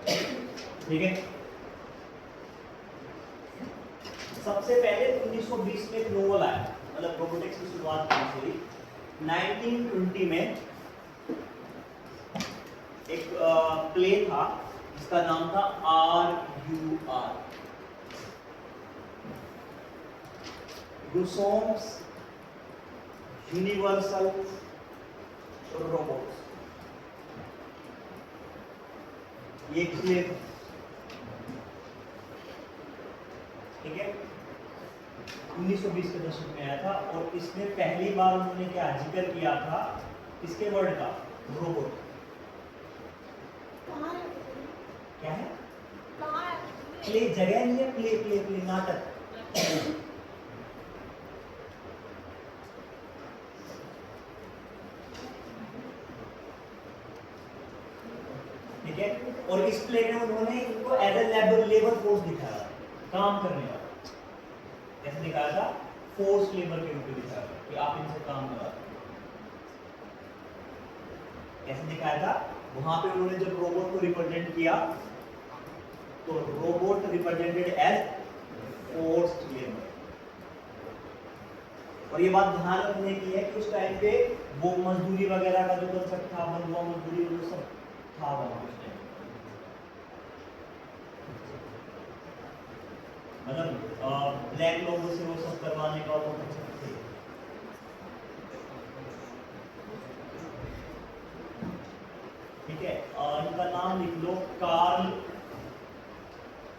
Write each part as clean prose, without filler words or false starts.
ठीक है। सबसे पहले 1920 में एक नोवेल आया, मतलब रोबोटिक्स की शुरुआत हुई 1920 में। एक प्ले था जिसका नाम था RUR, रूसोम्स यूनिवर्सल रोबोट्स। ये प्ले, ठीक है, 1920 के दशक में आया था और इसमें पहली बार उन्होंने क्या जिक्र किया था, इसके वर्ड का, रोबोट। क्या है? प्ले जगह नहीं है, प्ले प्ले प्ले नाटक। ठीक है, और इस प्ले में उन्होंने इनको एज ए लेबर फोर्स दिखाया, काम करने वाला। कैसे दिखाया था? फोर्स लेबर के रूप में दिखाया था कि आप इनसे काम करा। कैसे दिखाया था? वहां पे उन्होंने जब रोबोट को रिप्रेजेंट किया तो robot represented as forced labour. और ये बात ध्यान रखने की है कि उस टाइम पे वो मजदूरी वगैरह का जो कंसेप्ट था, बंधुआ मजदूरी, वो सब था वहां उस टाइम। मतलब ब्लैक लोगों से वो सब करवाने का वो कंसेप्ट थे। ठीक है, इनका नाम लिख लो, कार्ल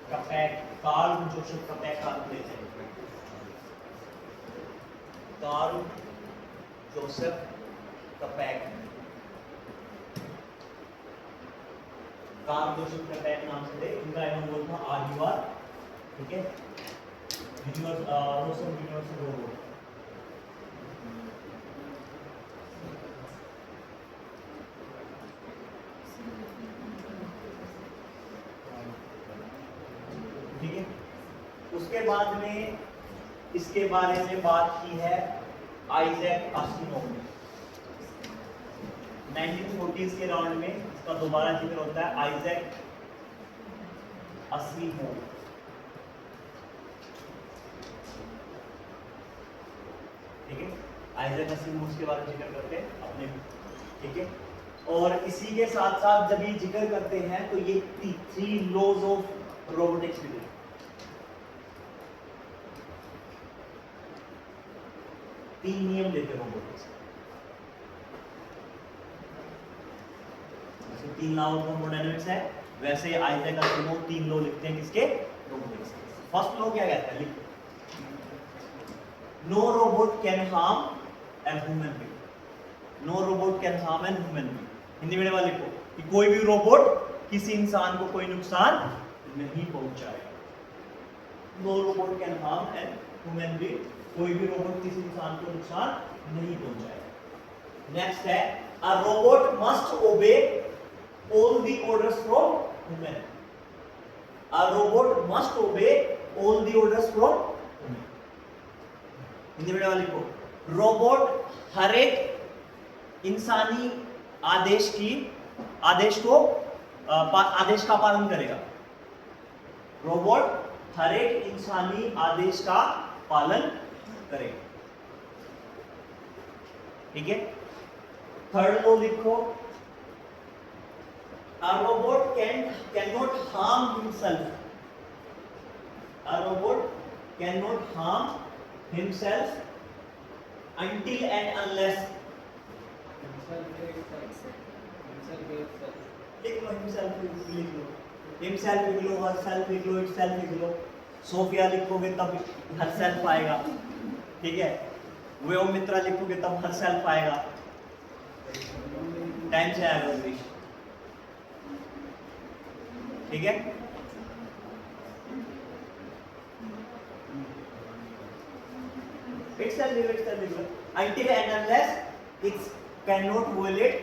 कपैक, कार्ल जोसेफ कपैक का लेते हैं। कार्ल जोसेफ कपैक, कार्ल जोसेफ कपैक नाम से थे। इनका नाम था RUR। ठीक है, यूनिवर्सल रोबोट। ठीक है, उसके बाद में इसके बारे में बात की है आइजैक असिमोव ने। 1940s के राउंड में इसका दोबारा जिक्र होता है, आइजैक असिमोव। ठीक है, आइजैक असिमोव के बारे में जिक्र करते हैं अपने। ठीक है, और इसी के साथ साथ जब ये जिक्र करते हैं तो ये 3 लॉज ऑफ रोबोटिक्स भी, 3 नियम देते हैं रोबोटिक्स। जैसे 3 लॉ ऑफ थर्मोडायनामिक्स है, वैसे आइजैक असिमोव 3 लॉ लिखते हैं किसके? रोबोटिक्स। फर्स्ट लॉ क्या कहता है? लिखो, no robot can harm a human being. No robot can harm an human being. Hindi में वाले लिखो कि कोई भी रोबोट किसी इंसान को कोई नुकसान नहीं पहुंचाएगा। No robot can harm an human being, कोई भी रोबोट किसी इंसान को नुकसान नहीं पहुंचाएगा। नेक्स्ट है, अ रोबोट मस्ट ओबे all the orders from human. A robot must ओबे all the orders from human. Hindi में वाले लिखो, रोबोट हर एक इंसानी आदेश का पालन करेगा। रोबोट हर एक इंसानी आदेश का पालन करेगा। ठीक है, थर्ड लॉ लिखो, a robot cannot harm himself. A robot cannot harm himself until and unless लिख लो, himself लिख लो, himself लिख लो, herself लिख लो, itself लिख लो। सोफिया लिखोगे तब herself आएगा। ठीक है, वो मित्रा लिखोगे तब herself आएगा। टाइम से आएगा इंग्लिश। ठीक है, itself लिख लो, until and unless it cannot violate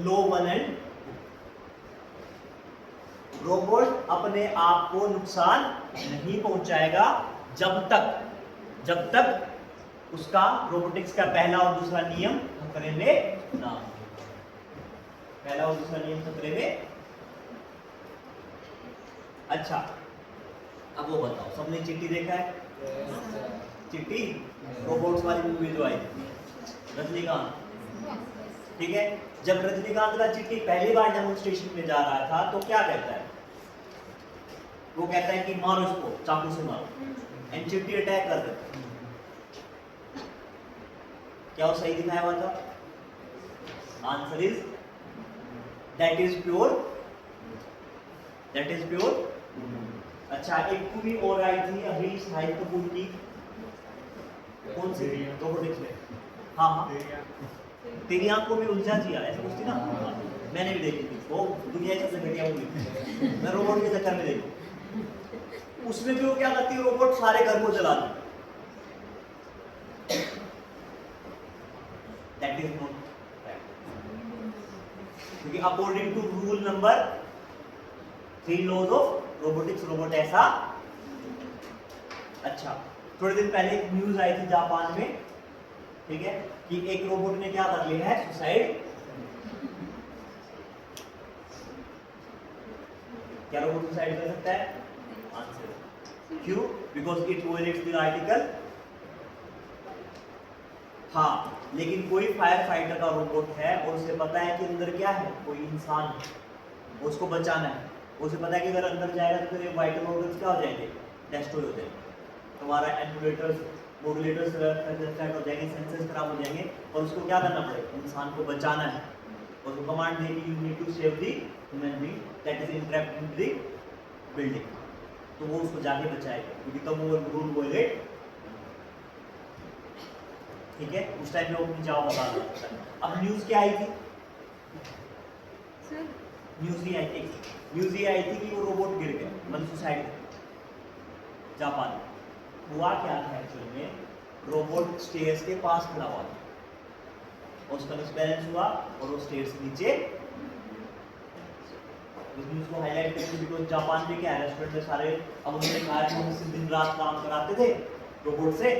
law 1 and 2। Robot अपने आप को नुकसान नहीं पहुंचाएगा जब तक उसका रोबोटिक्स का पहला और दूसरा नियम खतरे में ना हो। पहला और दूसरा नियम खतरे में अच्छा, अब वो बताओ, सबने चिट्टी देखा है? चिट्टी रोबोट्स वाली मूवी जो आई थी, रजनीकांत, ठीक है। जब रजनीकांत का चिट्टी पहली बार डेमोन्स्ट्रेशन में जा रहा था तो क्या कहता है? वो कहता है कि मारो इसको, चाकू से मारो, एंड चिट्टी अटैक कर देता है। क्या वो सही दिखाया हुआ था? Answer is that is pure, that is pure. अच्छा, एक मूवी और आई थी अभी शाहिद कपूर की, कौन सी? रोबोटिक्स में, हाँ हाँ, तेरी आंख को भी उलझा दिया, ऐसा कुछ थी ना, मैंने भी देखी थी वो, दुनिया की सबसे घटिया मूवी, मैं रोबोट के चक्कर में देखी। उसमें भी वो क्या करती है, रोबोट सारे घर को चलाती, दैट इज नॉट फैक्ट, क्योंकि according to rule number 3 laws of robotics, robot ऐसा। अच्छा, थोड़े दिन पहले एक न्यूज आई थी जापान में, ठीक है, कि एक रोबोट ने क्या कर लिया है, सुसाइड। क्या रोबोट सुसाइड कर सकता है? आंसर क्यों? Because it violets the article. हाँ, लेकिन कोई फायर फाइटर का रोबोट है और उसे पता है कि अंदर क्या है, कोई इंसान है, उसको बचाना है, उसे पता है कि अगर अंदर जाएगा तो तेरे वाइटल ऑर्गन्स क्या हो जाएंगे, डिस्ट्रॉय हो जाएंगे, तुम्हारा एम्पुलेटर्स, मोडुलेटर्स फ्लैट हो जाएंगे, सेंसर्स खराब हो जाएंगे, और उसको क्या करना पड़ेगा, इंसान को बचाना है, और उसको कमांड देगी, you need to save the human being that is entrapped in the building, तो वो उसको जाके बचाएगा, क्योंकि तब वो रूल वायलेट, ठीक है। उस टाइम में वो अपनी जाओ बता रहा था। अब न्यूज़ क्या आई थी? न्यूज़ ही आई थी, न्यूज़ ही आई थी कि वो रोबोट गिर गया, मतलब सुसाइड कर, जापान में। हुआ क्या था एक्चुअल में, रोबोट स्टेयर्स के पास खड़ा हुआ था, और उसका मिसबैलेंस हुआ और वो स्टेयर्स के नीचे। इस न्यूज़ को हाईलाइट करेंगे बिकॉज जापान में क्या है, रेस्टोरेंट में सारे, अब उन्होंने कहा कि हम इससे दिन रात काम कराते थे रोबोट से,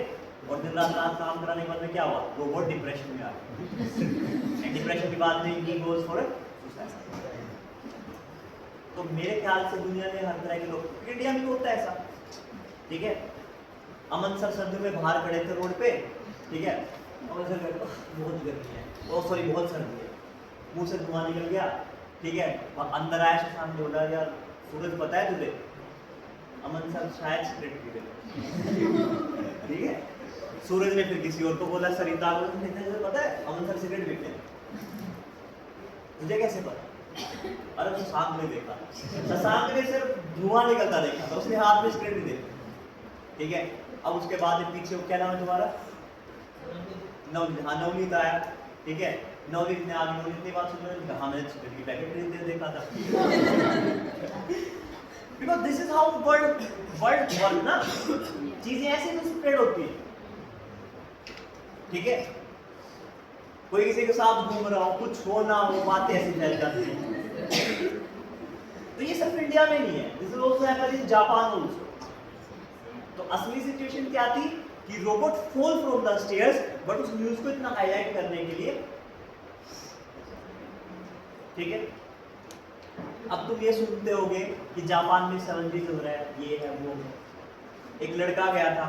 और दिन रात काम कराने के बाद में क्या हुआ, रोबोट डिप्रेशन में आ गया, डिप्रेशन के बाद में ही गोज फॉर सुसाइड। तो मेरे ख्याल से दुनिया में हर तरह के लोग, इंडिया में भी होता है ऐसा, ठीक है। अमन सर सर्दी में बाहर खड़े थे रोड पे, ठीक है, अमन सर कहते बहुत गर्मी है, ओ सॉरी बहुत सर्दी है, मुंह से धुआं निकल गया, ठीक है, अंदर आया शशांक ने बोला यार सूरज पता है तुझे, अमन सर शायद सिगरेट पी रहे, ठीक है। सूरज ने फिर किसी और को बोला, सरिता को पता है अमन सर सिगरेट पीते हैं, मुझे कैसे पता? अरे शशांक ने देखा, शशांक ने सिर्फ धुआं निकलता देखा था, उसने हाथ में सिगरेट भी देखा, ठीक है। अब उसके बाद पीछे क्या नाम है तुम्हारा? नवनीत, हाँ नवनीत आया, ठीक है। नवनीत ने आगे, नवनीत ने बात सुनी, हाँ मैंने सिगरेट की पैकेट खरीद देखा था, because this is how world work ना, चीजें ऐसे तो स्प्रेड होती है, ठीक है। कोई किसी के साथ घूम रहा हो, कुछ हो ना हो, बातें ऐसी फैल जाती हैं। तो ये सिर्फ इंडिया में नहीं है, this is also happening in Japan also. तो असली सिचुएशन क्या थी कि robot fall from the stairs, but उस न्यूज़ को इतना हाईलाइट करने के लिए, ठीक है। अब तुम ये सुनते होगे कि जापान में 7G चल रहा है, ये है वो है। एक लड़का गया था,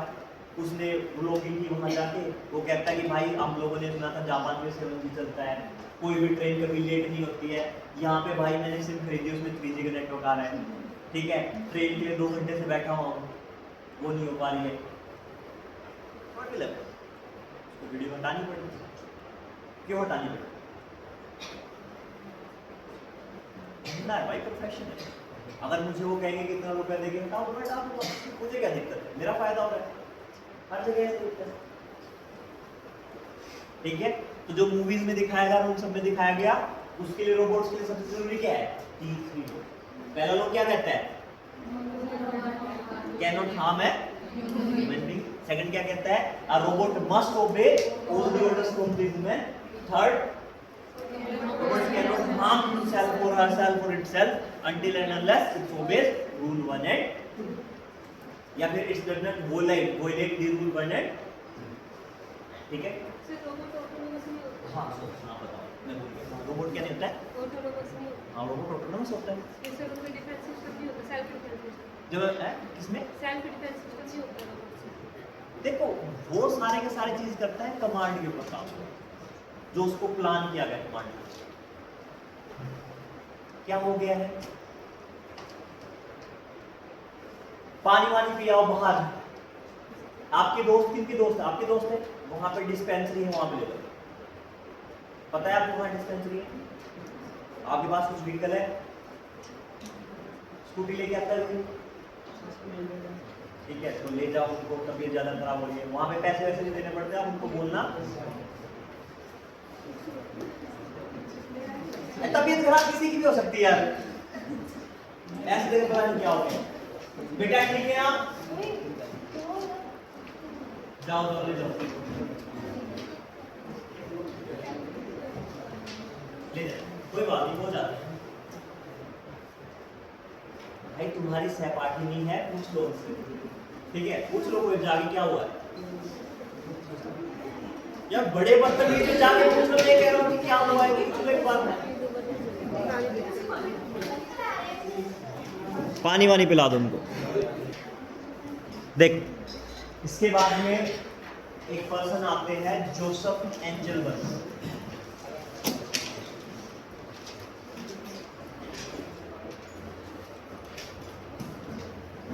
उसने व्लॉगिंग की वहाँ जाके, वो कहता है कि भाई हम लोगों ने सुना था जापान में 7G चलता है, कोई भी ट्रेन कभी लेट नहीं होती है, यहाँ पे भाई मैंने सिम खरीदी उसमें 3G का नेटवर्क आ रहा है, ठीक है, ट्रेन के लिए 2 घंटे से बैठा हुआ हूँ, वो नहीं हो पा रही है, उसको वीडियो हटानी पड़ेगी। क्यों हटानी पड़ेगी? ना है भाई, प्रोफेशन है। अगर मुझे वो कहेंगे कि इतना रुपया देके हटाओ तो मैं हटा दूंगा, मुझे क्या दिक्कत है, मेरा फायदा हो रहा है, हर जगह ऐसे होता है, ठीक है। तो जो मूवीज में दिखाया गया, उन सब में दिखाया गया, उसके लिए रोबोट्स के लिए सबसे जरूरी क्या है? T3 लोग। पहला लोग क्या कहता है? कैन नॉट हार्म है ह्यूमन बीइंग। सेकंड क्या कहता है? अ रोबोट मस्ट ओबे all the orders from the human. Third, robot cannot harm himself or herself or itself until and unless it obeys rule 1 and 2, या फिर it does not violate the rule 1 and 2, ठीक है। हाँ बताओ, मैं बोल गया, रोबोट क्या नहीं होता है, हाँ रोबोट ऑटोनॉमस होता है। जैसे उसमें डिफेंस सिस्टम भी होता है, सेल्फ डिफेंस सिस्टम। जो है किसमें सेल्फ डिफेंस सिस्टम भी होता है रोबोट से। देखो वो सारे के सारे चीज करता है कमांड के ऊपर काम, जो उसको प्लान किया गया कमांड। क्या हो गया है, पानी वानी पियाओ बाहर, आपके दोस्त किनके दोस्त है, आपके दोस्त है, वहां पे डिस्पेंसरी है, वहां पे ले लो। पता है आपको वहां डिस्पेंसरी है, आपके पास कुछ व्हीकल है, स्कूटी लेके आता है कोई, ठीक है तो ले जाओ उनको, तबीयत ज्यादा खराब हो रही है, वहां पे पैसे वैसे नहीं देने पड़ते, आप उनको बोलना तबीयत खराब किसी की भी हो सकती है यार, ऐसे देने पता नहीं क्या हो गया, बेटा ठीक है आप जाओ तो ले जाओ, ले जाओ कोई बात नहीं, हो जाता है भाई, तुम्हारी सहपाठी नहीं है, पूछ लो उनसे, ठीक है पूछ लो कोई जाके क्या हुआ है, या बड़े बदतमीज जाके पूछ लो, मैं कह रहा हूँ कि क्या हुआ है, पूछ लो एक बार, पानी वानी पिला दो उनको। देख इसके बाद में एक पर्सन आते हैं जोसेफ एंजलबर्ग,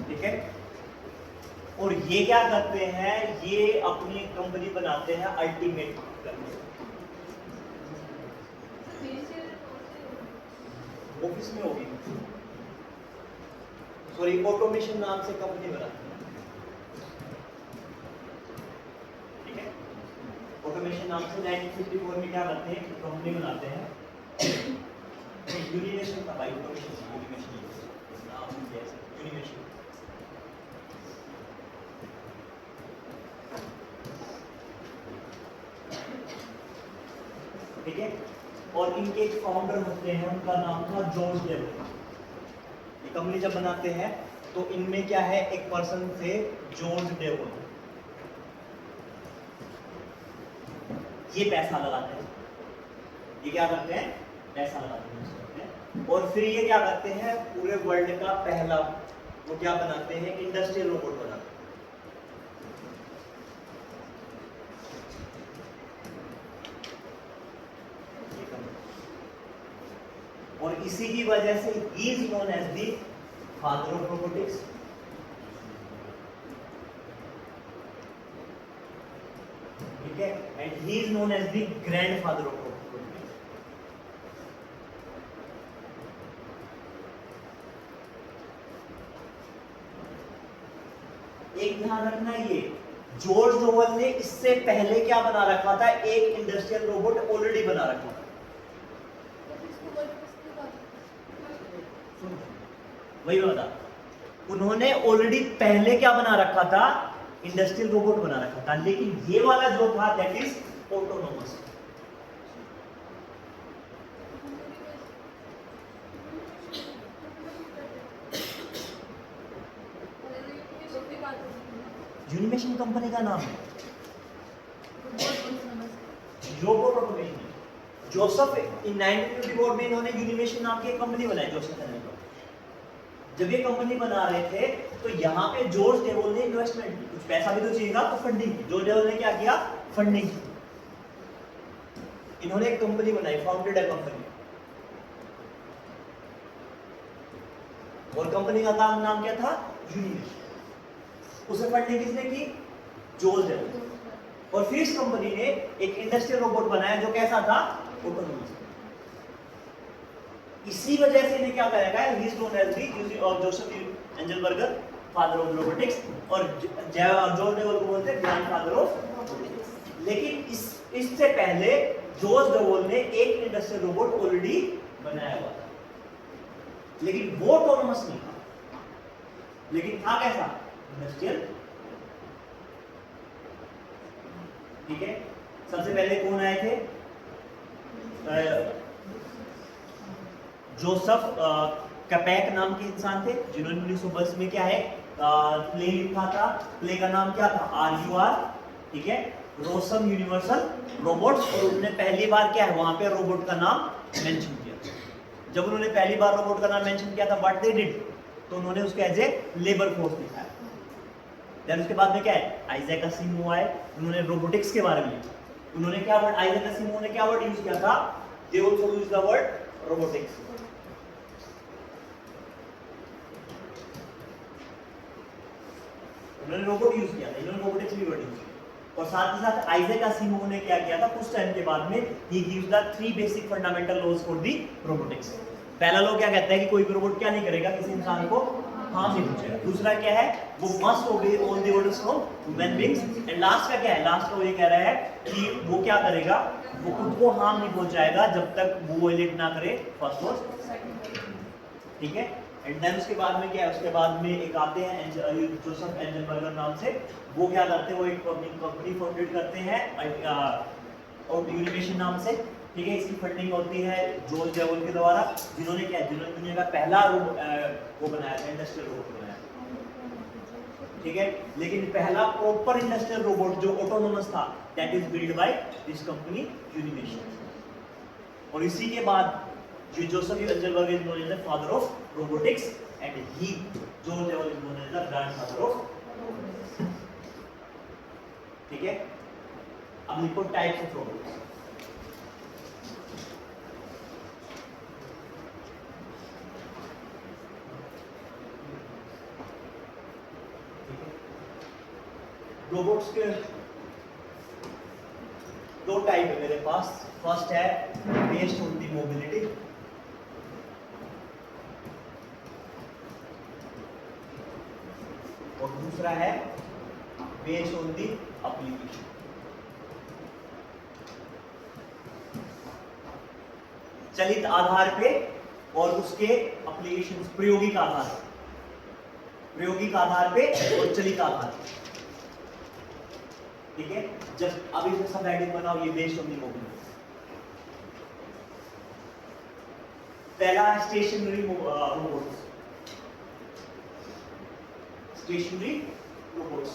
ठीक है, और ये क्या करते हैं, ये अपनी कंपनी बनाते हैं अल्टीमेट ऑफिस में होगी, सॉरी ऑटोमेशन नाम से कंपनी बनाते हैं, ठीक है, ऑटोमेशन नाम से 1954 में क्या करते हैं, कंपनी बनाते हैं, यूनिमेशन का भाई, ऑटोमेशन नाम यूनिमेशन, ठीक है, और इनके एक फाउंडर होते हैं, उनका नाम था जॉर्ज डेवल। ये कंपनी जब बनाते हैं तो इनमें क्या है, एक पर्सन थे जॉर्ज डेवल, ये पैसा लगाते हैं, ये क्या करते हैं, पैसा लगाते हैं, और फिर ये क्या करते हैं, पूरे वर्ल्ड का पहला वो क्या बनाते हैं, इंडस्ट्रियल रोबोट बनाते हैं, और इसी की वजह से ही is known as the father of robotics, ठीक है, and he is known as the grandfather of robotics. एक ध्यान रखना, ये जॉर्ज डोवल ने इससे पहले क्या बना रखा था, एक इंडस्ट्रियल रोबोट ऑलरेडी बना रखा था, वही बता, उन्होंने ऑलरेडी पहले क्या बना रखा था, इंडस्ट्रियल रोबोट बना रखा था, लेकिन ये वाला जो था दैट इज ऑटोनोमस। यूनिमेशन कंपनी का नाम है, रोबोट ऑटोमेशन, जोसेफ इन 1954 में इन्होंने यूनिमेशन नाम की एक कंपनी बनाई, जोसेफ एंजलबर्ग। जब ये कंपनी बना रहे थे तो यहाँ पे जॉर्ज डेवल ने इन्वेस्टमेंट की, कुछ पैसा भी तो चाहिए था, तो फंडिंग की, जॉर्ज डेवल ने क्या किया, फंडिंग की, इन्होंने एक कंपनी बनाई, फाउंडेड है कंपनी, और कंपनी का नाम क्या था, यूनिमेशन। उसे फंडिंग किसने की, जॉर्ज डेवल, और फिर इस कंपनी ने एक इंडस्ट्रियल रोबोट बनाया जो कैसा था, ऑटोनोमस। इसी वजह से इन्हें क्या कहा गया है, he is known as the Joseph Engelberger father of robotics, और जॉर्ज डेवल को बोलते हैं ग्रैंडफादर ऑफ रोबोटिक्स। लेकिन इससे पहले जॉर्ज डेवल ने एक इंडस्ट्रियल रोबोट ऑलरेडी बनाया हुआ था, लेकिन वो ऑटोनोमस नहीं था, लेकिन था कैसा, इंडस्ट्रियल, ठीक है। सबसे पहले कौन आए थे, जोसेफ कैपेक नाम के इंसान थे, जिन्होंने 1910 में क्या है, प्ले लिखा था, प्ले का नाम क्या था, RUR, ठीक है, रोसम यूनिवर्सल रोबोट्स, और उन्होंने पहली बार क्या है वहां पे रोबोट का नाम मेंशन किया। जब उन्होंने पहली बार रोबोट का नाम मेंशन किया था व्हाट दे डिड, तो उन्होंने उसको एज ए लेबर फोर्स दिखाया। देन उसके बाद में क्या है, आइजैक असिमोव आए, उन्होंने रोबोटिक्स के बारे में लिखा। उन्होंने क्या वर्ड, आइजैक असिमोव ने क्या वर्ड यूज किया था, they also use the word robotics. उन्होंने रोबोट यूज किया था, इन्होंने रोबोटिक्स भी वर्ड यूज किया। और साथ ही साथ आइजैक असिमोव ने क्या किया था कुछ टाइम के बाद में, he gives the 3 basic fundamental laws for the robotics. पहला लॉ क्या कहता है कि कोई भी रोबोट क्या नहीं करेगा, किसी इंसान को हार्म नहीं पहुंचेगा। दूसरा क्या है, वो मस्ट ओबे all the orders from human beings. And last का क्या है, लास्ट लॉ ये कह रहा है कि वो क्या करेगा, वो खुद को हार्म नहीं पहुंचाएगा जब तक वो वायलेट ना करे फर्स्ट लॉ, ठीक है। एंड देन उसके बाद में क्या है, उसके बाद में एक आते हैं जोसेफ एंजलबर्गर नाम से, वो क्या करते हैं, वो एक कंपनी फाउंडेड करते हैं और यूनिमेशन नाम से, ठीक है। इसकी फंडिंग होती है जॉर्ज जेवल के द्वारा, जिन्होंने क्या, जिन्होंने दुनिया का पहला वो बनाया था, इंडस्ट्रियल रोबोट बनाया, ठीक है। लेकिन पहला प्रॉपर इंडस्ट्रियल रोबोट जो ऑटोनोमस था, that is build by this company Unimation. और इसी के बाद जो Joseph Engelberger is known as the father of robotics and he George Devol is known as the grandfather of, ठीक है। अब लिखो टाइप्स ऑफ रोबोट्स। रोबोट्स के 2 टाइप है मेरे पास। फर्स्ट है बेस्ड ऑन दी मोबिलिटी, और दूसरा है बेस्ड ऑन दी एप्लीकेशन। चलित आधार पे और उसके एप्लीकेशन, प्रायोगिक आधार, प्रायोगिक आधार पे और चलित आधार पे, ठीक है। जब अभी इसमें सब हेडिंग बनाओ, ये बेस्ड ऑन दी मोबिलिटी। पहला स्टेशनरी रोबोट्स, स्टेशनरी रोबोट्स,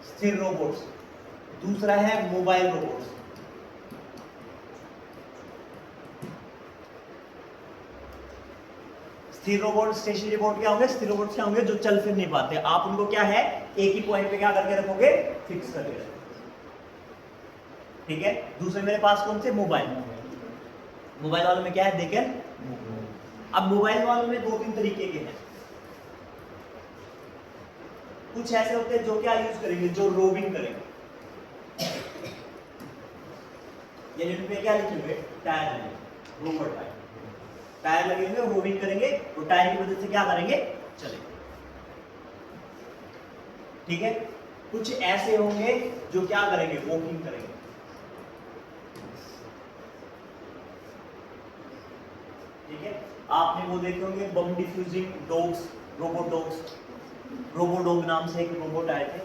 स्थिर रोबोट्स। दूसरा है मोबाइल रोबोट्स। स्थिर रोबोट, स्टेशनरी रोबोट क्या होंगे, स्थिर रोबोट क्या होंगे, जो चल फिर नहीं पाते, आप उनको क्या है एक ही पॉइंट पे क्या करके रखोगे, फिक्स करके रखोगे, ठीक है। दूसरे मेरे पास कौन से, मोबाइल। मोबाइल वालों में क्या है, देखें, अब मोबाइल वालों में 2-3 तरीके के हैं। कुछ ऐसे होते हैं जो क्या यूज करेंगे, जो रोविंग करेंगे, यानी उनमें क्या लिखे हुए, टायर लगे, रोबोट टायर, टायर लगे हुए, रोविंग करेंगे, तो टायर की वजह से क्या करेंगे, चलेंगे, ठीक है। कुछ ऐसे होंगे जो क्या करेंगे, वॉकिंग करेंगे, ठीक है। आपने वो देखे होंगे bomb defusing dogs, robot dogs, robodog नाम से एक रोबोट आए थे,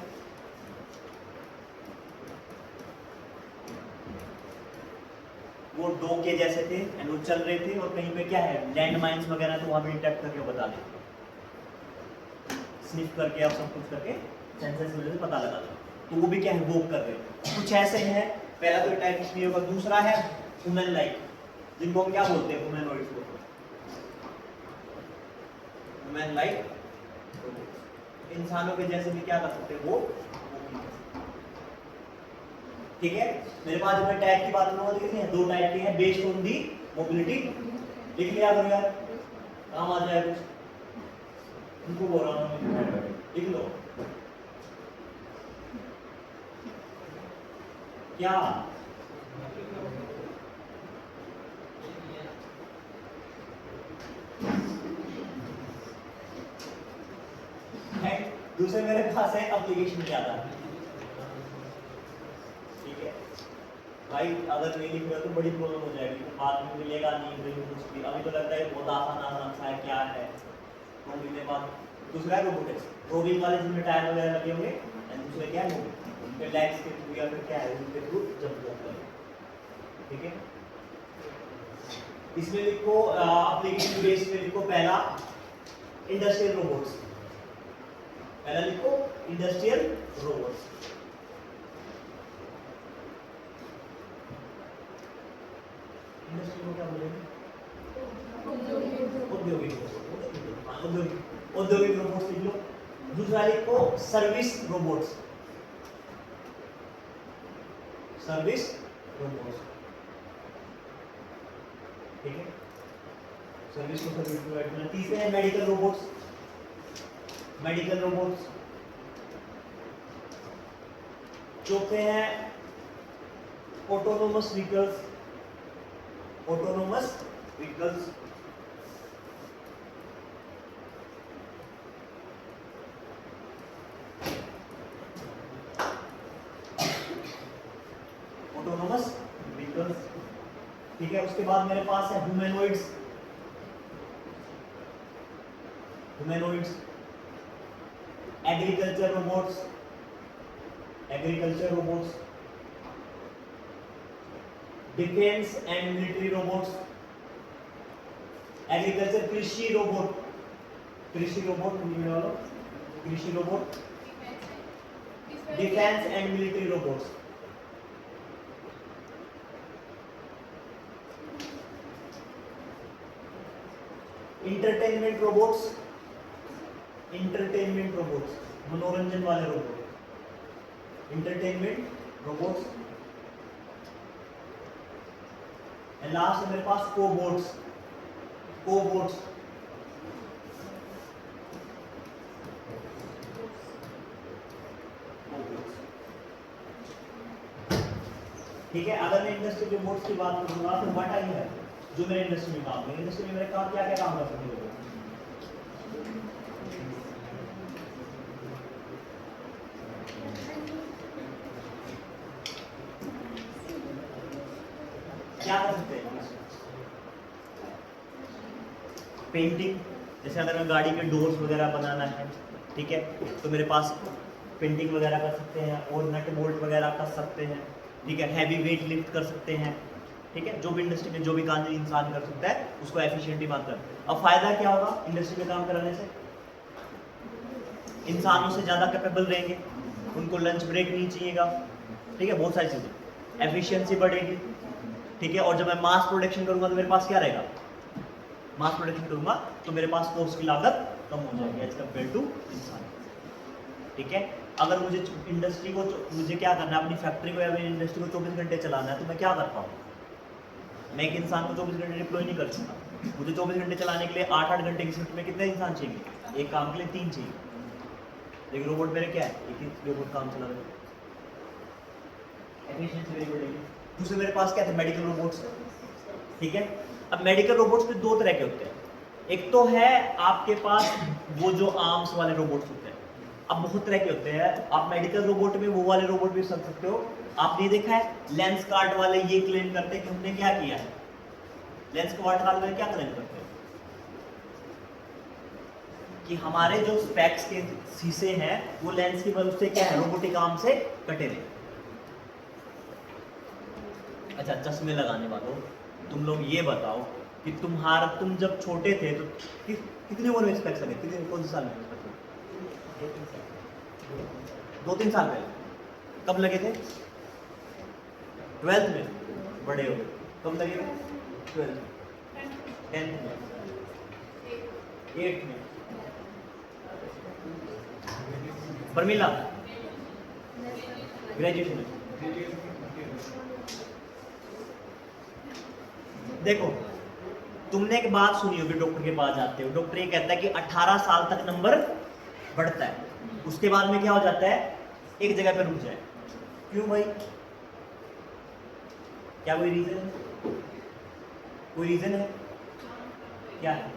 वो डॉग के जैसे थे एंड वो चल रहे थे, और कहीं पे क्या है, लैंड माइंस वगैरह, तो वहां पे डिटेक्ट करके बता देते, स्निफ करके आप सब कुछ करके सेंसर की वजह से पता लगा दो, तो वो भी क्या है, वॉक कर रहे हैं। कुछ ऐसे हैं, पहला तो टाइप इसमें होगा। दूसरा है ह्यूमन लाइक, जिनको हम क्या बोलते हैं, ह्यूमनॉइड्स को, ह्यूमन लाइक, इंसानों के जैसे भी क्या कर सकते हैं, वो, ठीक है। मेरे पास जो टाइप की बात लिखनी है, 2 टाइप के हैं, बेस्ड ऑन दी मोबिलिटी, लिख लिया करो यार, काम आ जाए कुछ, उनको बोल रहा हूँ, लिख लो क्या, दूसरे मेरे पास है एप्लीकेशन ज्यादा, ठीक है भाई। अगर नहीं लिख रहे तो बड़ी प्रॉब्लम हो जाएगी, तो बाद में मिलेगा नहीं, कुछ भी। अभी तो लगता है बहुत आसान सा है, क्या है, तो मिलने बाद। दूसरा है रोबोटिक्स, रोविंग वाले जिनमें टायर वगैरह लगे होंगे, एंड दूसरे क्या है, उनके लेग्स के थ्रू या फिर क्या है, उनके थ्रू जंप करते हैं, ठीक है। इसमें लिखो एप्लीकेशन बेस में लिखो, पहला इंडस्ट्रियल रोबोट्स, पहला लिखो इंडस्ट्रियल रोबोट्स, इंडस्ट्री को क्या बोलेंगे? औद्योगिक औद्योगिक रोबोट्स लिख लो। दूसरा लिखो सर्विस रोबोट्स। सर्विस रोबोट्स, ठीक है, सर्विस को सर्विस प्रोवाइड करना। तीसरे है मेडिकल रोबोट्स। Medical robots. चौथे हैं autonomous vehicles. Autonomous vehicles. Autonomous vehicles, ठीक है। उसके बाद मेरे पास है humanoids. Humanoids, agriculture robots. Agriculture robots, defence and military robots. Agriculture कृषि रोबोट। कृषि रोबोट हिंदी में बोलो, कृषि robot. Defence and military robots. Entertainment robots. Entertainment robots, मनोरंजन वाले robot. Entertainment robots. And last है मेरे पास कोबोट्स। कोबोट्स, ठीक है। अगर मैं इंडस्ट्री रोबोट्स की बात करूंगा तो व्हाट आई है जो मेरे इंडस्ट्री में काम है। इंडस्ट्री में मेरे काम क्या क्या काम कर सकते हैं? क्या कर सकते हैं? पेंटिंग, जैसे अगर मैं गाड़ी के डोर्स वगैरह बनाना है, ठीक है, तो मेरे पास पेंटिंग वगैरह कर सकते हैं, और नट बोल्ट वगैरह कर सकते हैं, ठीक है, हैवी वेट लिफ्ट कर सकते हैं, ठीक है। जो भी इंडस्ट्री में जो भी काम इंसान कर सकता है उसको एफिशिएंटली बात कर। अब फायदा क्या होगा इंडस्ट्री में काम कराने से? इंसानों से ज़्यादा कैपेबल रहेंगे, उनको लंच ब्रेक नहीं चाहिएगा, ठीक है, बहुत सारी चीज़ें, एफिशिएंसी बढ़ेगी, ठीक है। और जब मैं मास प्रोडक्शन करूंगा तो मेरे पास क्या रहेगा? मास प्रोडक्शन करूंगा तो मेरे पास कॉस्ट की लागत कम हो जाएगी एज कम्पेयर टू इंसान, ठीक है। अगर मुझे इंडस्ट्री को मुझे क्या करना है, अपनी फैक्ट्री को या मेरी इंडस्ट्री को 24 घंटे चलाना है, तो मैं क्या कर पाऊँ? मैं एक इंसान को 24 घंटे डिप्लॉय नहीं कर सकता। मुझे 24 घंटे चलाने के लिए 8-8 घंटे की शिफ्ट में कितने इंसान चाहिए? एक काम के लिए 3 चाहिए। लेकिन रोबोट मेरे क्या है, एक ही रोबोट काम चला रहे, एफिशिएंसी वेरी बढ़ेगी। दूसरे मेरे पास क्या थे? मेडिकल रोबोट्स, ठीक है। अब मेडिकल रोबोट्स में 2 तरह के होते हैं। एक तो है आपके पास वो जो आर्म्स वाले रोबोट्स होते हैं। अब बहुत तरह के होते हैं। आप मेडिकल रोबोट में वो वाले रोबोट भी समझ सकते हो। आपने देखा है लेंस कार्ड वाले ये क्लेम करते हैं कि हमने क्या किया है, लेंस कार्ड वाले क्या क्लेम करते हैं कि हमारे जो स्पेक्स के शीशे हैं वो लेंस की मदद से क्या है, रोबोटिक आर्म से कटे हुए। अच्छा, चश्मे लगाने वालों, तुम लोग ये बताओ कि तुम जब छोटे थे तो कितनी उम्र में स्पेक्स लगे? कितने, कौन से साल में? 2-3 साल पहले। कब लगे थे? 12th में। बड़े हो गए। कब लगे थे? 12th में, 10th में, 8th में। परमिला ग्रेजुएशन में। देखो, तुमने एक बात सुनी होगी, डॉक्टर के पास जाते हो, डॉक्टर ये कहता है कि 18 साल तक नंबर बढ़ता है, उसके बाद में क्या हो जाता है, एक जगह पे रुक जाए। क्यों भाई? क्या कोई रीजन है? कोई रीजन है? क्या है?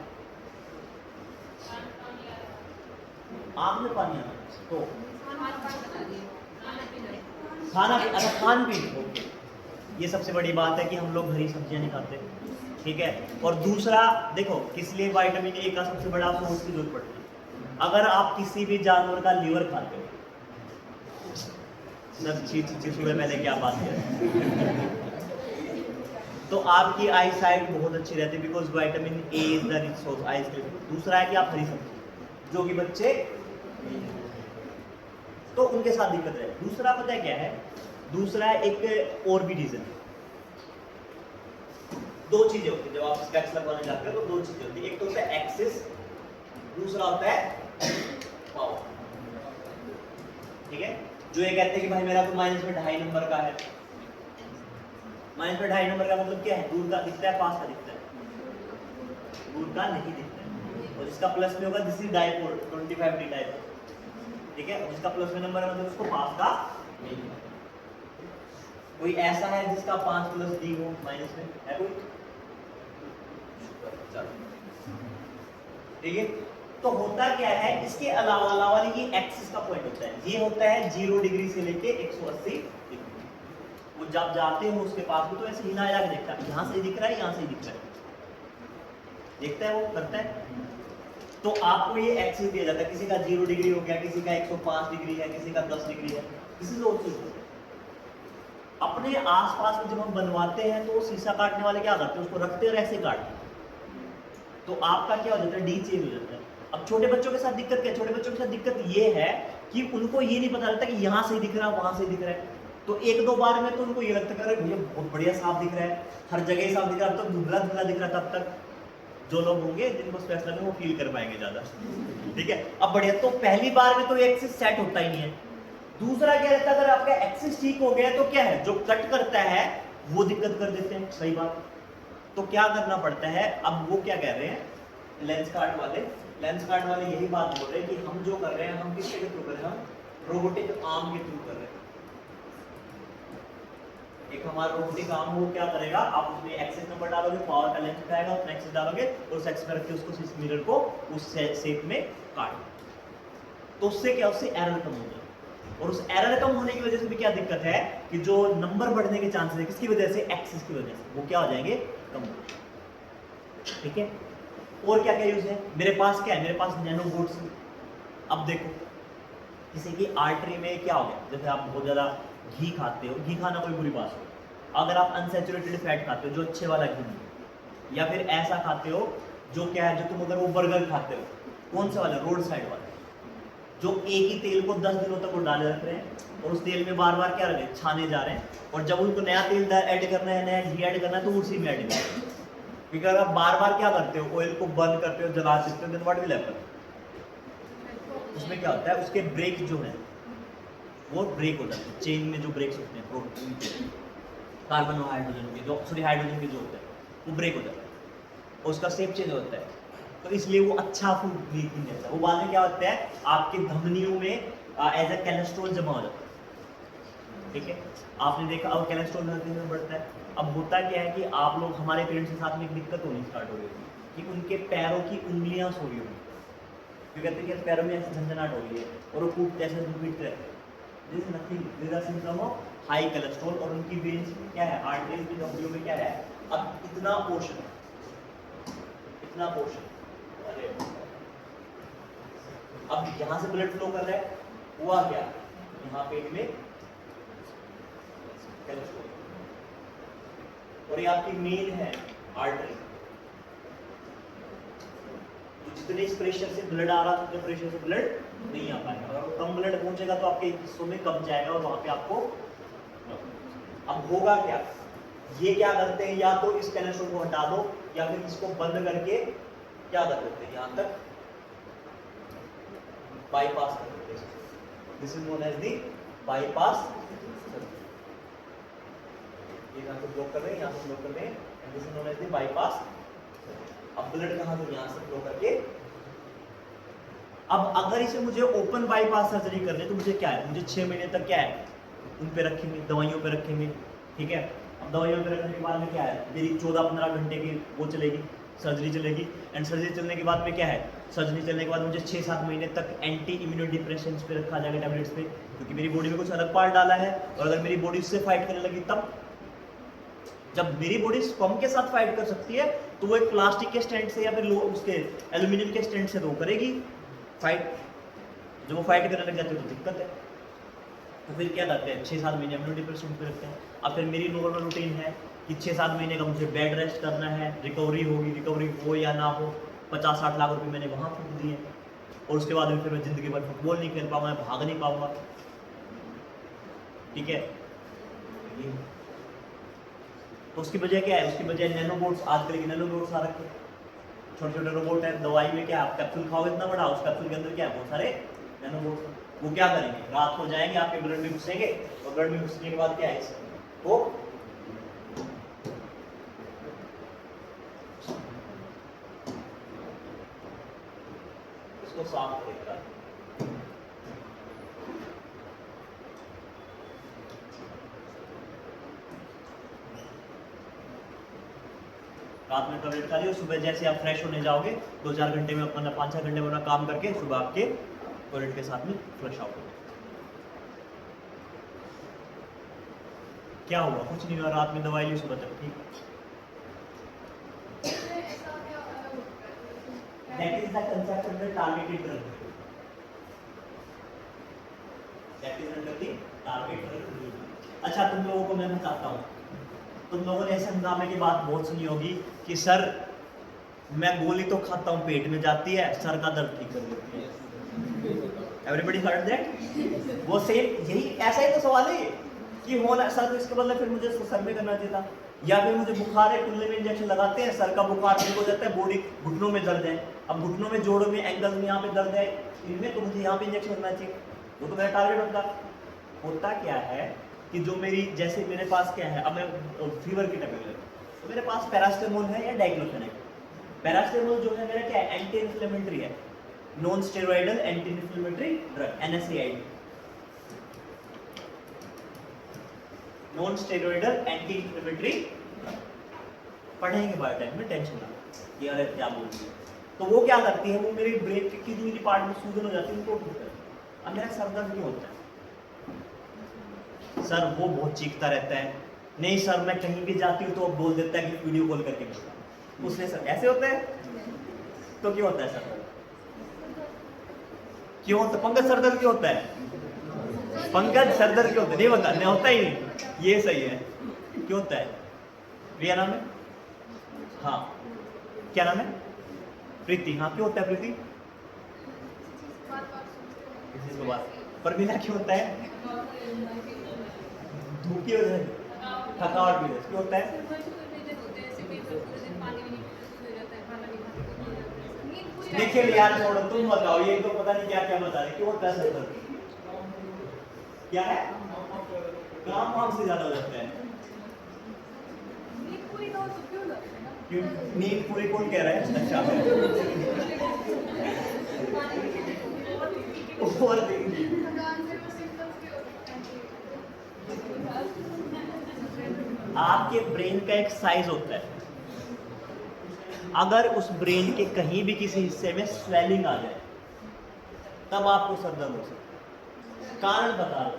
आँख में पानी आता है तो खाना, अच्छा खान पीन, ये सबसे बड़ी बात है कि हम लोग हरी सब्जियां नहीं खाते, ठीक है। और दूसरा देखो, किस लिए विटामिन ए का सबसे बड़ा सोर्स की जरूरत पड़ती है। अगर आप किसी भी जानवर का लीवर खाते हो, सुबह मैंने क्या बात की, तो आपकी आई साइट बहुत अच्छी रहती है, because vitamin A is the rich source eyes के लिए। दूसरा है कि आप हरी सब्जी, जो कि बच्चे तो उनके साथ दिक्कत है। दूसरा पता है क्या है? दूसरा एक और भी रीजन है, दो चीजें होती है जब आप स्केच लगवाने जाते हो, तो दो चीजें होती है, एक तो होता है एक्सिस, दूसरा होता है पावर। ठीक है, जो ये कहते हैं कि भाई मेरा तो माइनस में 2.5 नंबर का है, माइनस में 2.5 नंबर का मतलब क्या है, दूर का दिखता है पास का दिखता है, दूर का नहीं दिखता है। और जिसका प्लस में होगा this is dipole 25D dipole. ठीक है, और जिसका प्लस में नंबर है मतलब उसको पास का नहीं है। कोई ऐसा है जिसका 5 प्लस डी हो माइनस में, है कोई? ठीक है, तो होता क्या है, इसके अलावा ये एक्सिस का पॉइंट होता है, ये होता है 0 डिग्री से लेके 180 डिग्री। वो जब जाते हो उसके पास में तो ऐसे हिला हिला के देखता है, यहाँ से दिख रहा है, यहाँ से दिख रहा है, देखता है वो, करता है। तो आपको ये एक्सिस दिया जाता है, किसी का 0 डिग्री हो गया, किसी का 105 डिग्री है, किसी का 10 डिग्री है, दिस इज आल्सो। अपने आसपास में जब हम बनवाते हैं तो शीशा काटने वाले क्या करते हैं, उसको रखते हैं और ऐसे काटते हैं, तो आपका क्या हो जाता है, डी चेंज हो जाता है। अब छोटे बच्चों के साथ दिक्कत क्या है, छोटे बच्चों के साथ दिक्कत ये है कि उनको ये नहीं पता लगता कि यहाँ से दिख रहा है वहां से दिख रहा है, तो एक दो बार में तो उनको ये लगता है भैया बहुत बढ़िया साफ दिख रहा है, हर जगह साफ दिख रहा है, अब तक धुंधला धुंधला दिख रहा था, तब तक जो लोग होंगे जिनको स्पेस लगे वो फील कर पाएंगे ज्यादा। ठीक है, अब बढ़िया, तो पहली बार में तो एक्सिस सेट होता ही नहीं है। दूसरा क्या रहता है, अगर आपका एक्सिस ठीक हो गया तो क्या है, जो कट करता है वो दिक्कत कर देते हैं, सही बात। तो क्या करना पड़ता है, अब वो क्या कह रहे हैं लेंस कार्ड वाले यही बात बोल रहे हैं कि हम जो कर रहे हैं हम किसके थ्रू कर रहे हैं, हम रोबोटिक आर्म के थ्रू कर रहे हैं। एक हमारा रोबोटिक आर्म वो क्या करेगा, आप उसमें एक्सेस नंबर डालोगे, पावर का लेंथ आएगा, उसमें एक्सेस डालोगे और उस एक्सेस करके उसको इस मिरर को उस शेप में काट, तो उससे क्या, उससे एरर कम हो जाएगा। और उस एरर कम होने की वजह से भी क्या दिक्कत है कि जो नंबर बढ़ने के चांसेस है किसकी वजह से, एक्सिस की वजह से, वो क्या हो जाएंगे, कम हो जाएंगे। ठीक है, और क्या क्या यूज है मेरे पास, क्या है मेरे पास नैनो बोट्स। अब देखो किसी की आर्टरी में क्या हो गया, जैसे आप बहुत ज्यादा घी खाते हो, घी खाना कोई बुरी बात हो, अगर आप अनसैचुरेटेड फैट खाते हो जो अच्छे वाला घी, या फिर ऐसा खाते हो जो क्या है, जो तुम अगर वो बर्गर खाते हो, कौन सा वाला, रोड साइड वाला, जो एक ही तेल को 10 दिनों तक वो डाले रख रहे हैं और उस तेल में बार बार क्या रहे छाने जा रहे हैं, और जब उनको नया तेल ऐड करना है, नया घी ऐड करना है, तो उसी में ऐड करना है। क्योंकि अगर आप बार बार क्या करते हो, ऑयल को बर्न करते हो, जला देते हो, देन व्हाट विल हैपन, उसमें क्या होता है, उसके ब्रेक जो है वो ब्रेक हो जाते हैं, चेन में जो ब्रेक्स होते हैं कार्बन और हाइड्रोजन के जो, सॉरी हाइड्रोजन के जो होते हैं वो ब्रेक हो जाता है और उसका शेप चेंज होता है, तो इसलिए वो अच्छा फूड नहीं देता। वो बाद में क्या होता है, आपके धमनियों में एज ए कोलेस्ट्रॉल जमा हो जाता है। ठीक है, आपने देखा अब कोलेस्ट्रॉल में बढ़ता है। अब होता क्या है कि आप लोग, हमारे पेरेंट्स के साथ में एक दिक्कत होनी स्टार्ट हो गई थी कि उनके पैरों की उंगलियां सो रही होगी, क्योंकि कहते हैं कि पैरों में ऐसे झंझनाहट हो रही है और वो कूदते ऐसे पीटते रहते हैं, this is nothing, this is symptom of high cholesterol. और उनकी वेन्स में क्या है, आर्टरीज की धमनियों में क्या है, अब इतना पोर्शन, अरे अब यहाँ से ब्लड फ्लो कर रहा है, हुआ क्या, यहाँ पेट में कोलेस्ट्रॉल, और ये आपकी मेन है आर्टरी, तो जितने इस प्रेशर से ब्लड आ रहा है उतने प्रेशर से ब्लड नहीं आ पाएगा, अगर कम ब्लड पहुंचेगा तो आपके हिस्सों में कम जाएगा और वहां पे आपको, अब होगा क्या, ये क्या करते हैं, या तो इस कोलेस्ट्रॉल को हटा दो या फिर इसको बंद करके क्या कर देते हैं, यहां तक बाईपास कर देते हैं, this is known as the bypass. यहाँ से ब्लॉक कर रहे हैं, यहाँ से ब्लॉक कर रहे हैं, and this is known as the bypass. अब ब्लड कहाँ से, यहाँ से फ्लो करके, अब अगर इसे मुझे ओपन बाईपास सर्जरी करनी है तो मुझे क्या है, मुझे 6 महीने तक क्या है, उन पे रखेंगे, दवाइयों पे रखेंगे। ठीक है, अब दवाइयों पे रखने के बाद में क्या है, मेरी 14-15 घंटे की वो चलेगी, सर्जरी चलेगी, एंड सर्जरी चलने के बाद में क्या है, सर्जरी चलने के बाद मुझे 6-7 महीने तक एंटी इम्यूनो डिप्रेशंस पे रखा जाएगा, टैबलेट्स पे, क्योंकि मेरी बॉडी में कुछ अलग पार्ट डाला है, और अगर मेरी बॉडी उससे फाइट करने लगी तब, जब मेरी बॉडी स्पर्म के साथ फाइट कर सकती है तो वो एक प्लास्टिक के स्टैंड से या फिर उसके एल्यूमिनियम के स्टैंड से तो करेगी फाइट, जब वो फाइट करने लग जाती है तो दिक्कत है। तो फिर क्या करते हैं, 6-7 महीने इम्यूनो डिप्रेशन पे रखते हैं। अब फिर मेरी नॉर्मल रूटीन है कि 6-7 महीने का मुझे बेड रेस्ट करना है, रिकवरी होगी, रिकवरी हो या ना हो, 50-60 लाख रुपए मैंने वहाँ फूक दिए, और उसके बाद में फिर मैं जिंदगी भर फुटबॉल नहीं खेल पाऊंगा, भाग नहीं पाऊंगा। ठीक है, तो उसकी वजह क्या है? उसकी वजह नैनोबोट्स, आजकल के नैनोबोट्स आ रखे हैं, छोटे छोटे रोबोट है। दवाई में क्या, आप कैप्सूल खाओगे इतना बड़ा, उस कैप्सूल के अंदर क्या है? बहुत सारे नैनोबोट्स। वो क्या करेंगे? रात को जाएंगे आपके ब्लड में घुसेंगे, और ब्लड में घुसने के बाद क्या है? वो इसको साफ करेगा। रात में टैबलेट खा लियो, सुबह जैसे आप फ्रेश होने जाओगे 2-4 घंटे में अपना 5-6 घंटे में अपना काम करके सुबह आपके टॉयलेट के साथ में फ्लश आउट हो गए। क्या हुआ? कुछ नहीं हुआ, रात में दवाई ली, सुबह तक ठीक। That is the concept of the targeted drug. That is under the targeted drug. अच्छा, तुम लोगों को मैं बताता हूँ, तुम लोगों ने ऐसे हंगामे की बात बहुत सुनी होगी कि सर मैं गोली तो खाता हूँ, पेट में जाती है, सर का दर्द ठीक कर देती है। Everybody heard that? वो सेम यही, ऐसा ही तो सवाल है कि होना सर, तो इसका मतलब फिर मुझे सर में करना चाहिए था। या फिर मुझे बुखार है, टुल्ले में इंजेक्शन लगाते हैं, सर का बुखार ठीक हो जाता है, बॉडी घुटनों में दर्द है, अब घुटनों में, जोड़ों में, एंकल में, यहाँ पे दर्द है, इनमें तो मुझे यहाँ पे इंजेक्शन लगना चाहिए। वो तो मेरा टारगेट होता क्या है कि जो मेरी, जैसे मेरे पास क्या है, अब मैं फीवर की टैबलेट ले, तो मेरे पास पैरास्टामोल है या डाइक्लोफेनेक। पैरास्टामोल जो है मेरा क्या है? एंटी इन्फ्लेमेटरी है, non steroidal anti inflammatory drug, NSAID, non steroidal anti inflammatory. पढ़ेंगे बायोटेक में, टेंशन ना, ये अरे क्या बोल रही है। तो वो क्या करती है? वो मेरे ब्रेन के किसी भी पार्ट में सूजन हो जाती है, उनको ठीक करती है। अब मेरा सर दर्द क्यों होता है? सर वो बहुत चीखता रहता है, नहीं सर मैं कहीं भी जाती हूँ तो बोल देता है कि वीडियो कॉल करके मिलता, उसने सर ऐसे होता है। तो क्यों होता है सर दर्द? क्यों होता? पंकज सर दर्द क्यों होता है? पंकज सर दर्द क्यों होता है? नहीं बता, नहीं होता ही नहीं, ये सही है। क्यों होता है? रिया नाम है? हाँ, क्या नाम है? प्रीति। हाँ, क्यों होता है प्रीति? किसी से बात पर बिना क्यों होता है? धूप की वजह से, थकावट की वजह से क्यों होता है? देखिए यार छोड़ो, तुम बताओ, ये तो पता नहीं क्या क्या बता रहे, क्यों होता है सर दर्द? क्या है? काम वाम से ज्यादा हो जाता है। क्यों नींद पूरी कौन कह रहा है? अच्छा और आपके ब्रेन का एक साइज होता है, अगर उस ब्रेन के कहीं भी किसी हिस्से में स्वेलिंग आ जाए तब आपको सर दर्द हो सकता है। कारण बता रहा हूं,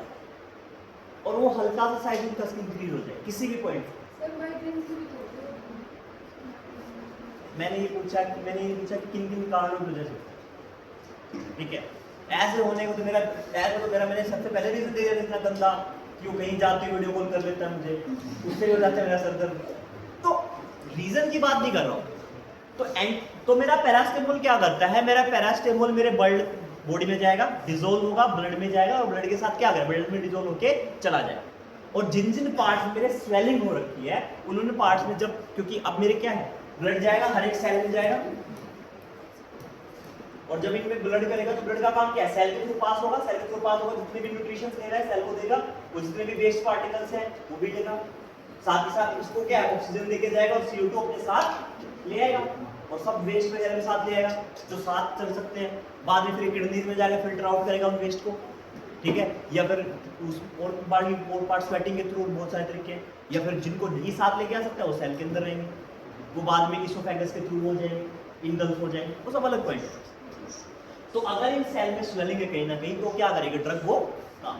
और वो हल्का सा साइज उनका इंक्रीज हो जाए किसी भी पॉइंट। मैंने ये पूछा कि किन किन कारणों की वजह से, ठीक है? ऐसे होने को तो मैंने सबसे पहले रीजन दे दिया इतना गंदा, क्यों कहीं जाते वीडियो कॉल कर लेता है मुझे, उससे हो जाता है मेरा सर दर्द। तो रीजन की बात नहीं कर रहा हूँ। तो मेरा पैरास्टामोल क्या करता है? मेरा पैरास्टामोल मेरे बॉडी में जाएगा, डिजोल्व होगा, ब्लड में जाएगा, और ब्लड के साथ क्या करेगा? ब्लड में डिजोल्व होके चला जाएगा। और जिन जिन पार्ट्स में मेरे स्वेलिंग हो रखी है, उन्होंने पार्ट्स में जब, क्योंकि अब मेरे क्या है, ब्लड जाएगा, हर एक सेल में जाएगा, और जब इनमें ब्लड करेगा तो ब्लड का काम क्या है? सेल के थ्रू पास होगा, सेल के थ्रू पास होगा, जितने भी न्यूट्रिशन ले रहा है सेल को देगा, वो जितने भी वेस्ट पार्टिकल्स हैं वो भी लेगा, साथ ही साथ उसको क्या है? ऑक्सीजन लेके जाएगा, और CO2 अपने साथ ले आएगा, और सब वेस्ट वगैरह भी साथ ले आएगा जो साथ चल सकते हैं। बाद में फिर किडनीज में जाकर फिल्टर आउट करेगा उन वेस्ट को, ठीक है? या फिर उस और पार्ट स्वेटिंग के थ्रू, बहुत सारे तरीके हैं। या फिर जिनको नहीं साथ लेके आ सकता वो सेल के अंदर रहेंगे, वो बाद में इसोफेगस के थ्रू हो जाएंगे, इंगल्फ हो जाएंगे, वो सब अलग पॉइंट है। तो अगर इन सेल में स्वेलिंग है कहीं ना कहीं, तो क्या करेगा ड्रग? वो काम।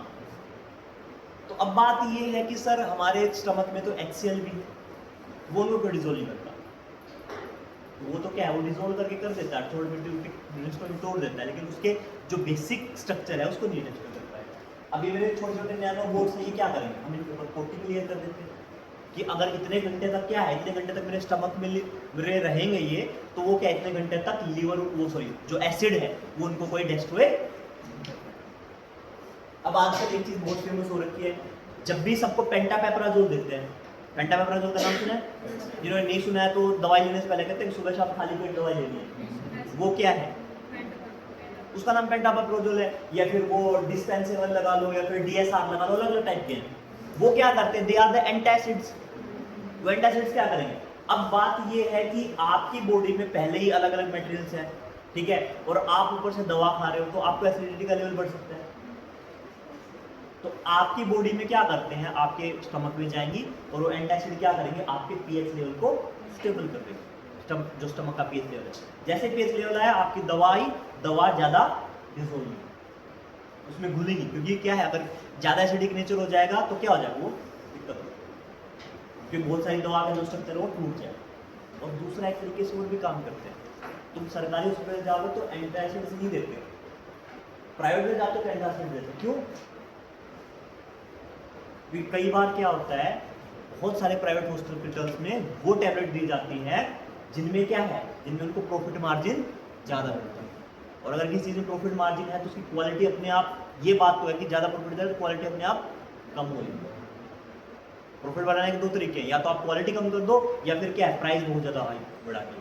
तो अब बात ये है कि सर हमारे स्टमक में तो HCl भी, वो उनको क्यों डिजोल्व नहीं करता? वो तो क्या है, वो डिजोल्व करके कर देता है, थोड़ी मिनट तोड़ देता है, लेकिन उसके जो बेसिक स्ट्रक्चर है उसको नहीं टच कर सकता है। अभी मेरे छोटे छोटे नैनो बोर्ड्स हैं, ये क्या करेंगे? हम इनके ऊपर कोटिंग क्लियर कर देते हैं कि अगर इतने घंटे तक क्या है, इतने घंटे तक मेरे स्टमक में मेरे रहेंगे ये, तो वो क्या इतने घंटे तक लीवर, वो सॉरी जो एसिड है वो उनको कोई डिस्ट्रॉय। अब आजकल एक चीज बहुत फेमस हो रखी है, जब भी सबको पेंटापेपराजोल देते हैं, पेंटामेप्राजोल का नाम सुना है? जिन्होंने नहीं सुना है तो दवाई लेने से पहले कहते हैं कि सुबह शाम खाली पेट दवाई लेनी है। वो क्या है? उसका नाम पेंटामेप्राजोल है, या फिर वो डिस्पेंसेबल लगा लो, या फिर डीएसआर लगा लो, अलग अलग टाइप के हैं। वो क्या करते हैं? They are the antacids. वो एंटासिड्स क्या करेंगे? अब बात ये है कि आपकी बॉडी में पहले ही अलग अलग मटेरियल्स हैं, ठीक है, और आप ऊपर से दवा खा रहे हो तो आपको एसिडिटी का लेवल बढ़ सकता है। तो आपकी बॉडी में क्या करते हैं? आपके स्टमक में जाएंगी और वो एंटासिड क्या करेंगे? आपके पीएच लेवल को स्टेबल कर देंगे। जो स्टमक का पीएच लेवल है, जैसे पीएच लेवल आया आपकी दवा ज़्यादा डिसोल्व नहीं, उसमें घुलेगी, क्योंकि क्या है, अगर ज़्यादा एसिडिक नेचर हो जाएगा तो क्या हो जाएगा? वो दिक्कत होगी, क्योंकि बहुत सारी दवा का जो स्ट्रक्चर है वो टूट जाएगा। और दूसरा एक तरीके से वो भी काम करते हैं, तुम सरकारी हॉस्पिटल जाओगे तो एंटासिड्स नहीं देते, प्राइवेट में जाते तो एंटासिड देते। क्यों? क्योंकि कई बार क्या होता है, बहुत सारे प्राइवेट हॉस्पिटल्स में वो टैबलेट दी जाती है जिनमें क्या है, जिनमें उनको प्रॉफिट मार्जिन ज़्यादा मिलता है। और अगर किसी चीज़ में प्रॉफिट मार्जिन है तो उसकी क्वालिटी अपने आप, ये बात तो है कि ज़्यादा प्रॉफिट है तो क्वालिटी अपने आप कम होगी। प्रॉफिट बढ़ाने के दो तरीके हैं, या तो आप क्वालिटी कम कर दो, या फिर क्या है, प्राइस बहुत ज़्यादा हाई बढ़ा के,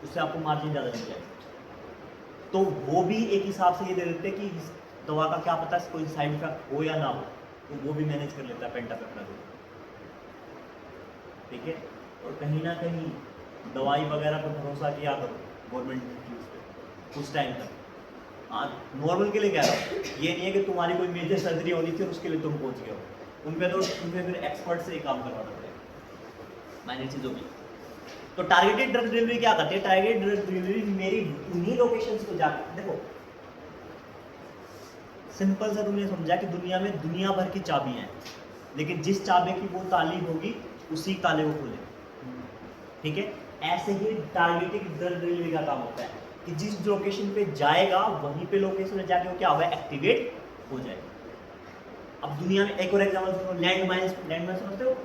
उससे आपको मार्जिन ज़्यादा मिल जाएगा। तो वो भी एक हिसाब से ये दे देते हैं कि इस दवा का क्या पता कोई साइड इफेक्ट हो या ना हो, तो वो भी मैनेज कर लेता है पेंटामेप्राजोल, ठीक है। और कहीं ना कहीं दवाई वगैरह पर भरोसा किया करो गवर्नमेंट चीज़ पे कुछ टाइम तक। हाँ, नॉर्मल के लिए कह रहा हूँ, ये नहीं है कि तुम्हारी कोई मेजर सर्जरी होनी थी और उसके लिए तुम पहुँच गए हो, उन पे तो तुम्हें फिर एक्सपर्ट से ही काम करवाना पड़ेगा माइनर चीज़ों में। तो टारगेटेड ड्रग डिलीवरी क्या करती है? टारगेटेड ड्रग डिलीवरी मेरी उन्हीं लोकेशंस को जाकर, देखो सिंपल सा तुमने समझा कि दुनिया में दुनिया भर की चाबियां हैं, लेकिन जिस चाबी की वो ताली होगी उसी ताले को खोले, ठीक है। ऐसे ही टारगेटेड ड्रग डिलीवरी का काम होता है कि जिस लोकेशन पे जाएगा वहीं पे लोकेशन में जाके वो क्या होगा? एक्टिवेट हो जाएगा। अब दुनिया में एक और एग्जांपल सुनो, लैंड माइंस समझते हो?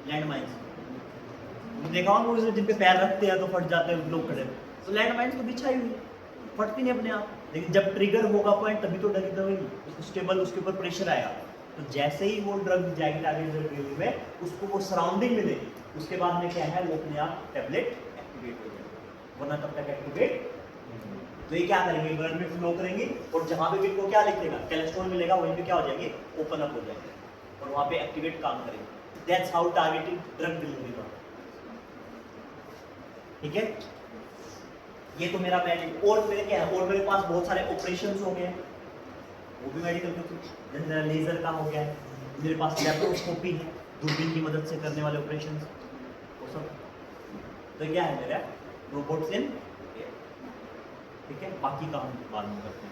लैंड माइंस देखा होगा मूवीज में, जिन पे पैर रखते हैं तो फट जाते हैं लोग खड़े, तो लैंड माइंस तो बिछाई हुई फटती नहीं अपने आप, लेकिन जब ट्रिगर होगा पॉइंट तभी तो डरी दवाई उसको स्टेबल, उसके ऊपर प्रेशर आएगा, तो जैसे ही वो ड्रग जाएगी टारगेट ड्रग डिलीवरी में, उसको वो सराउंडिंग मिलेगी, उसके बाद में क्या है, वो अपने आप टैबलेट एक्टिवेट हो जाएगा, वरना तब तक एक्टिवेट। तो ये क्या करेंगे? ब्लड में फ्लो करेंगे, और जहाँ पे भी इनको क्या लिखेगा, कोलेस्ट्रॉल मिलेगा, वहीं पे क्या हो जाएंगे? ओपन अप हो जाएंगे, और वहाँ पे एक्टिवेट काम करेंगे। That's how targeted drug delivery work, ठीक है। ये तो मेरा मेडिकल, और मेरे क्या है, और मेरे पास बहुत सारे ऑपरेशंस हो गए, वो भी मेडिकल के थ्रू, जैसे लेजर का हो गया, मेरे पास लैप्रोस्कोपी है, दूरबीन की मदद से करने वाले ऑपरेशंस, वो सब। तो क्या है मेरा रोबोट्स इन, ठीक है। बाकी का हम बाद में करते हैं।